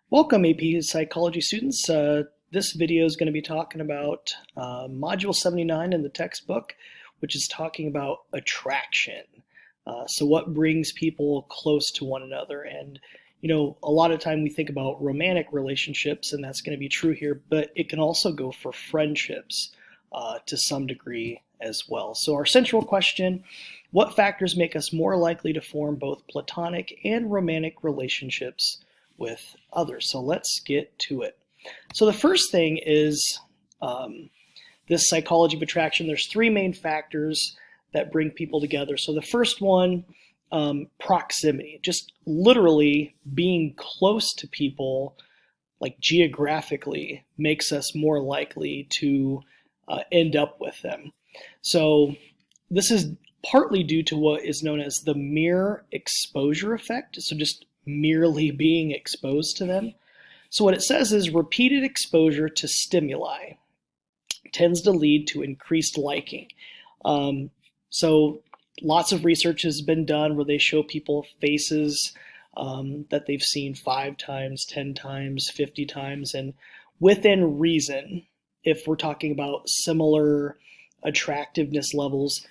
Welcome, AP Psychology students. This video is going to be talking about Module 79 in the textbook, which is talking about attraction. So what brings people close to one another? And, a lot of time we think about romantic relationships, and that's going to be true here, but it can also go for friendships to some degree as well. So our central question, what factors make us more likely to form both platonic and romantic relationships with others? So let's get to it. So the first thing is this psychology of attraction. There's three main factors that bring people together. So the first one, proximity, just literally being close to people, like geographically, makes us more likely to end up with them. So this is partly due to what is known as the mere exposure effect. So just merely being exposed to them. So what it says is repeated exposure to stimuli tends to lead to increased liking. So lots of research has been done where they show people faces that they've seen 5 times, 10 times, 50 times, and within reason, if we're talking about similar attractiveness levels,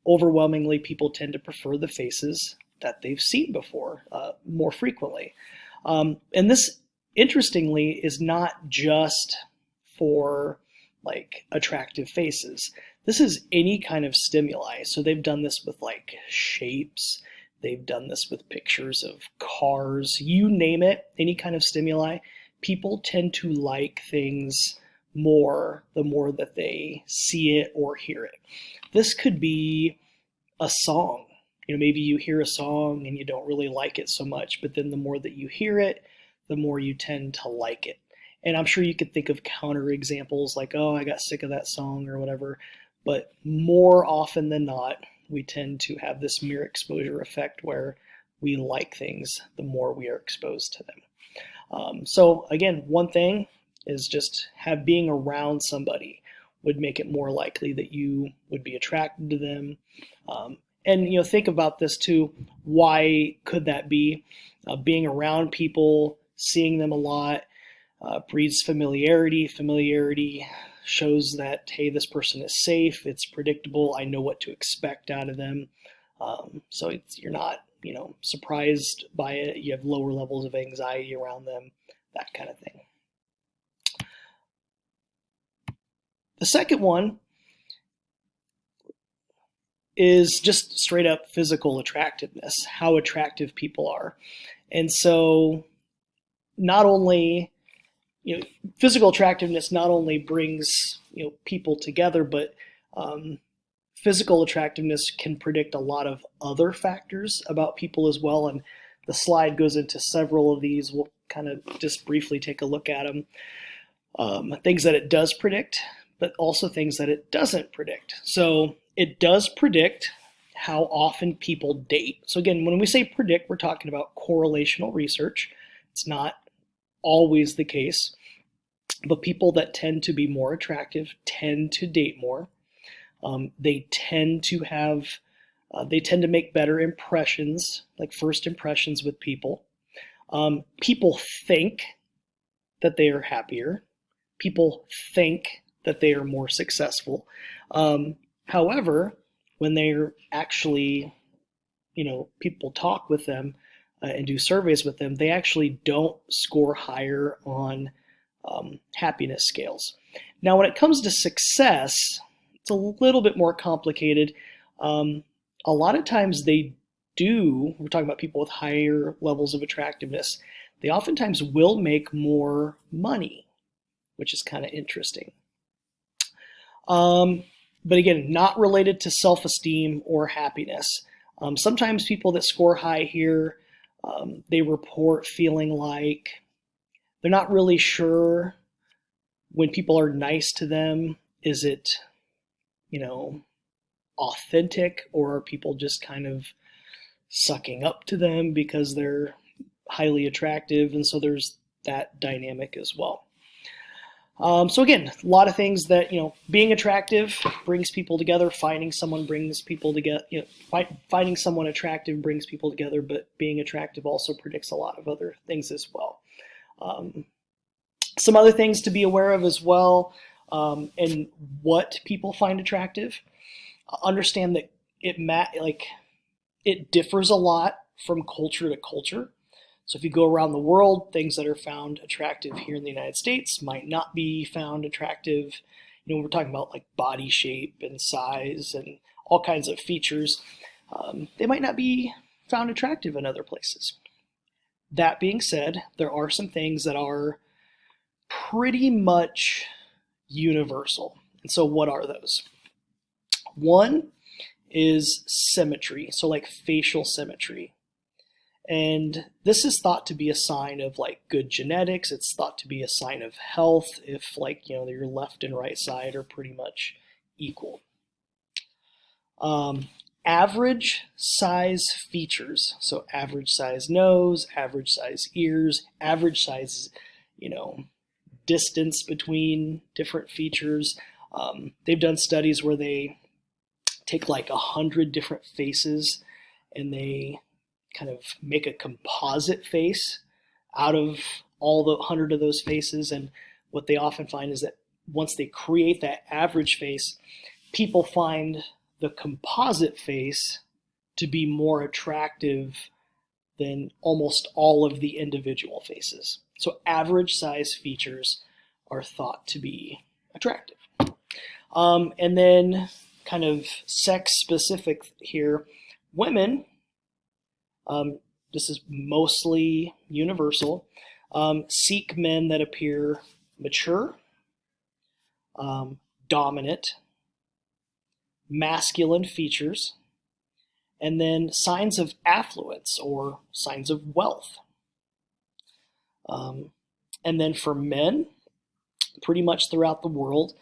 overwhelmingly people tend to prefer the faces that they've seen before more frequently. And this, interestingly, is not just for like attractive faces. This is any kind of stimuli. So they've done this with like shapes. They've done this with pictures of cars. You name it, any kind of stimuli. People tend to like things more the more that they see it or hear it. This could be a song. Maybe you hear a song and you don't really like it so much, but then the more that you hear it, the more you tend to like it. And I'm sure you could think of counter examples like, oh, I got sick of that song or whatever. But more often than not, we tend to have this mere exposure effect where we like things the more we are exposed to them. So again, one thing is just being around somebody would make it more likely that you would be attracted to them. And think about this too. Why could that be? Being around people, seeing them a lot, breeds familiarity. Familiarity shows that, hey, this person is safe. It's predictable. I know what to expect out of them. So you're not, surprised by it. You have lower levels of anxiety around them, that kind of thing. The second one is just straight up physical attractiveness, how attractive people are. And so not only, physical attractiveness not only brings, people together, but physical attractiveness can predict a lot of other factors about people as well. And the slide goes into several of these. We'll kind of just briefly take a look at them. Things that it does predict, but also things that it doesn't predict. So it does predict how often people date. So again, when we say predict, we're talking about correlational research. It's not always the case, but people that tend to be more attractive tend to date more. They tend to make better impressions, like first impressions with people. People think that they are happier. People think that they are more successful. However, when they're actually, people talk with them and do surveys with them, they actually don't score higher on happiness scales. Now, when it comes to success, it's a little bit more complicated. A lot of times we're talking about people with higher levels of attractiveness, they oftentimes will make more money, which is kind of interesting. But again, not related to self-esteem or happiness. Sometimes people that score high here, they report feeling like they're not really sure when people are nice to them. Is it, authentic, or are people just kind of sucking up to them because they're highly attractive? And so there's that dynamic as well. So again, a lot of things that, being attractive brings people together. Finding someone brings people together. Finding someone attractive brings people together, but being attractive also predicts a lot of other things as well. Um, some other things to be aware of as well, and what people find attractive. Understand that it differs a lot from culture to culture. So if you go around the world, things that are found attractive here in the United States might not be found attractive. We're talking about like body shape and size and all kinds of features. They might not be found attractive in other places. That being said, there are some things that are pretty much universal. And so what are those? One is symmetry, so like facial symmetry. And this is thought to be a sign of like good genetics. It's thought to be a sign of health if your left and right side are pretty much equal. Average size features, so average size nose, average size ears, average size, distance between different features. They've done studies where they take like 100 different faces and they kind of make a composite face out of all the 100 of those faces. And what they often find is that once they create that average face, people find the composite face to be more attractive than almost all of the individual faces. So average size features are thought to be attractive. And then kind of sex specific here, women, this is mostly universal, seek men that appear mature, dominant, masculine features, and then signs of affluence or signs of wealth. And then for men, pretty much throughout the world,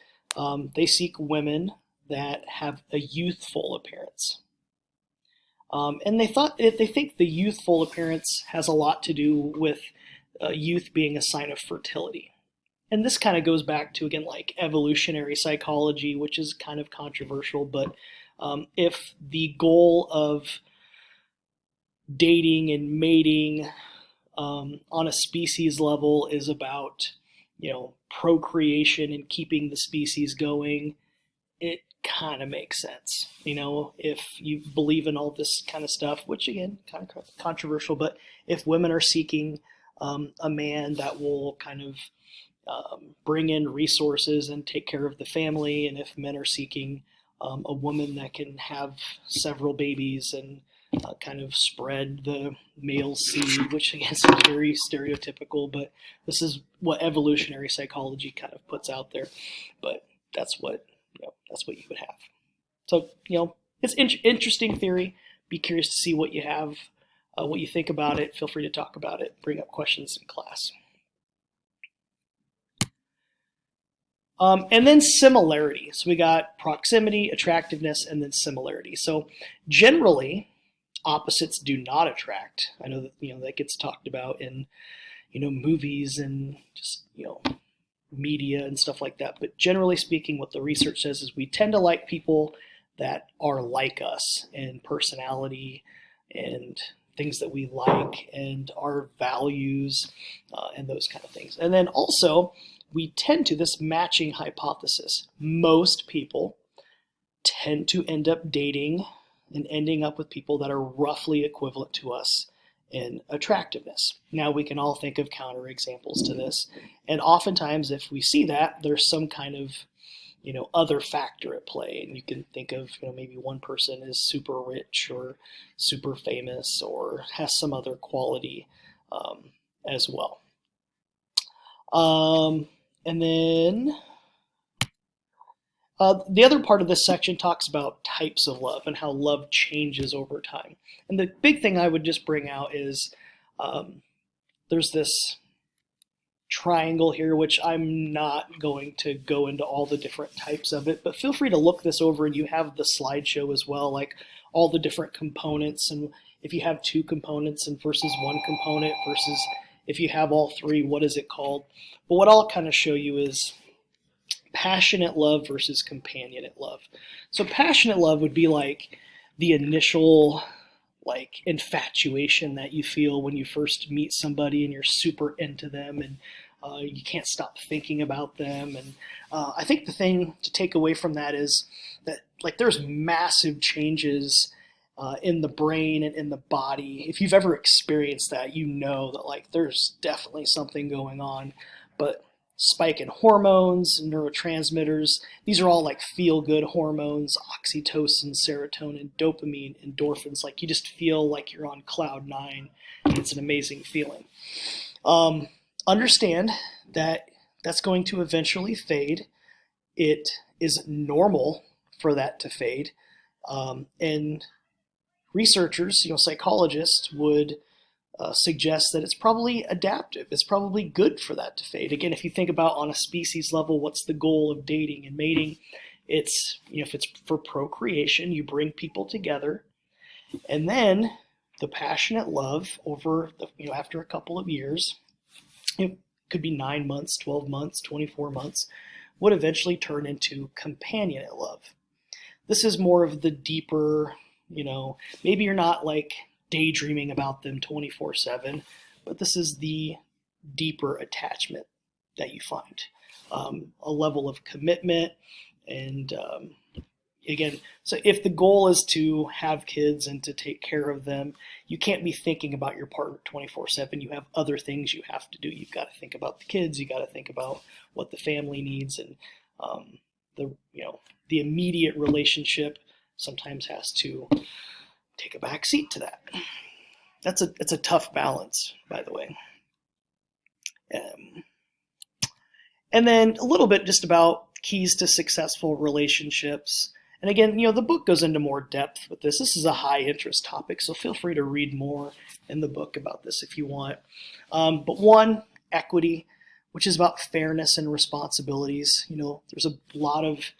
they seek women that have a youthful appearance. And they think the youthful appearance has a lot to do with youth being a sign of fertility. And this kind of goes back to, again, like evolutionary psychology, which is kind of controversial. But if the goal of dating and mating on a species level is about, procreation and keeping the species going, it kind of makes sense. If you believe in all this kind of stuff, which again, kind of controversial, but if women are seeking a man that will kind of bring in resources and take care of the family, and if men are seeking a woman that can have several babies and kind of spread the male seed, which again is very stereotypical, but this is what evolutionary psychology kind of puts out there. But that's what you would have. So it's interesting theory. Be curious to see what you have, what you think about it. Feel free to talk about it. Bring up questions in class. And then similarity. So we got proximity, attractiveness, and then similarity. So generally, opposites do not attract. I know that that gets talked about in movies and just media and stuff like that. But generally speaking, what the research says is we tend to like people that are like us in personality and things that we like and our values and those kind of things. And then also, we tend to, this matching hypothesis, most people tend to end up dating and ending up with people that are roughly equivalent to us in attractiveness. Now we can all think of counterexamples to this, and oftentimes if we see that, there's some kind of other factor at play, and you can think of maybe one person is super rich or super famous or has some other quality as well. And then the other part of this section talks about types of love and how love changes over time. And the big thing I would just bring out is there's this triangle here, which I'm not going to go into all the different types of it, but feel free to look this over, and you have the slideshow as well, like all the different components, and if you have two components and versus one component versus if you have all three, what is it called? But what I'll kind of show you is passionate love versus companionate love. So passionate love would be like the initial like infatuation that you feel when you first meet somebody and you're super into them, and you can't stop thinking about them. And I think the thing to take away from that is that like there's massive changes in the brain and in the body. If you've ever experienced that, you know that like there's definitely something going on. But spike in hormones, neurotransmitters, these are all like feel-good hormones: oxytocin, serotonin, dopamine, endorphins. Like you just feel like you're on cloud nine, and it's an amazing feeling. Understand that that's going to eventually fade. It is normal for that to fade. And researchers, psychologists would suggest that it's probably adaptive. It's probably good for that to fade. Again, if you think about on a species level, what's the goal of dating and mating? It's, if it's for procreation, you bring people together, and then the passionate love over the, after a couple of years, it could be 9 months, 12 months, 24 months, would eventually turn into companionate love. This is more of the deeper, maybe you're not like daydreaming about them 24/7, but this is the deeper attachment that you find. A level of commitment, and again, so if the goal is to have kids and to take care of them, you can't be thinking about your partner 24/7. You have other things you have to do. You've got to think about the kids. You got to think about what the family needs, and the immediate relationship sometimes has to take a back seat to that. It's a tough balance, by the way. And then a little bit just about keys to successful relationships. And again, the book goes into more depth with this. This is a high interest topic, so feel free to read more in the book about this if you want. But one, equity, which is about fairness and responsibilities. There's a lot of,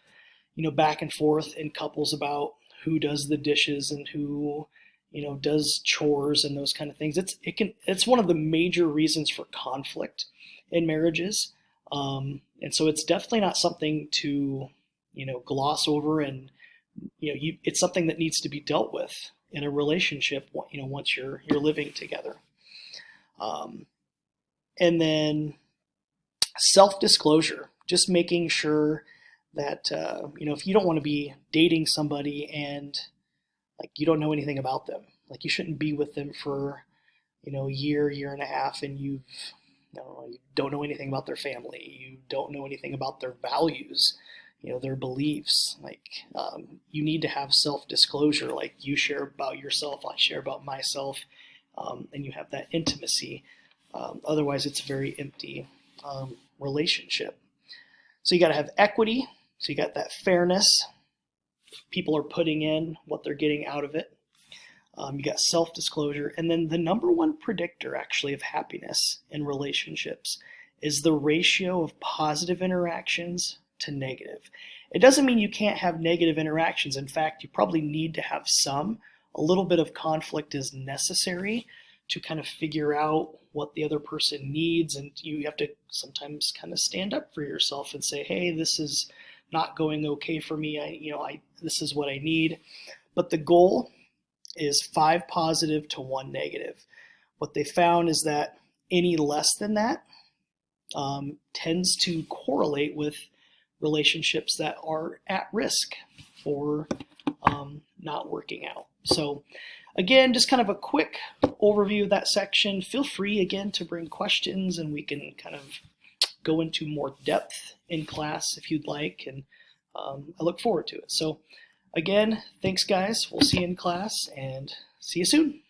back and forth in couples about who does the dishes and who, does chores and those kind of things. It's one of the major reasons for conflict in marriages. And so it's definitely not something to, gloss over, and, it's something that needs to be dealt with in a relationship, once you're living together. And then self-disclosure, just making sure that, if you don't want to be dating somebody and like you don't know anything about them, like you shouldn't be with them for, a year and a half, and you don't know anything about their family. You don't know anything about their values, their beliefs. Like, you need to have self-disclosure. Like you share about yourself, I share about myself, and you have that intimacy. Otherwise, it's a very empty relationship. So you got to have equity. So you got that fairness. People are putting in what they're getting out of it. You got self-disclosure. And then the number one predictor, actually, of happiness in relationships is the ratio of positive interactions to negative. It doesn't mean you can't have negative interactions. In fact, you probably need to have some. A little bit of conflict is necessary to kind of figure out what the other person needs, and you have to sometimes kind of stand up for yourself and say, hey, this is not going okay for me. This is what I need. But the goal is 5 positive to 1 negative. What they found is that any less than that tends to correlate with relationships that are at risk for not working out. So again, just kind of a quick overview of that section. Feel free again to bring questions, and we can kind of go into more depth in class if you'd like, and I look forward to it. So again, thanks guys. We'll see you in class, and see you soon.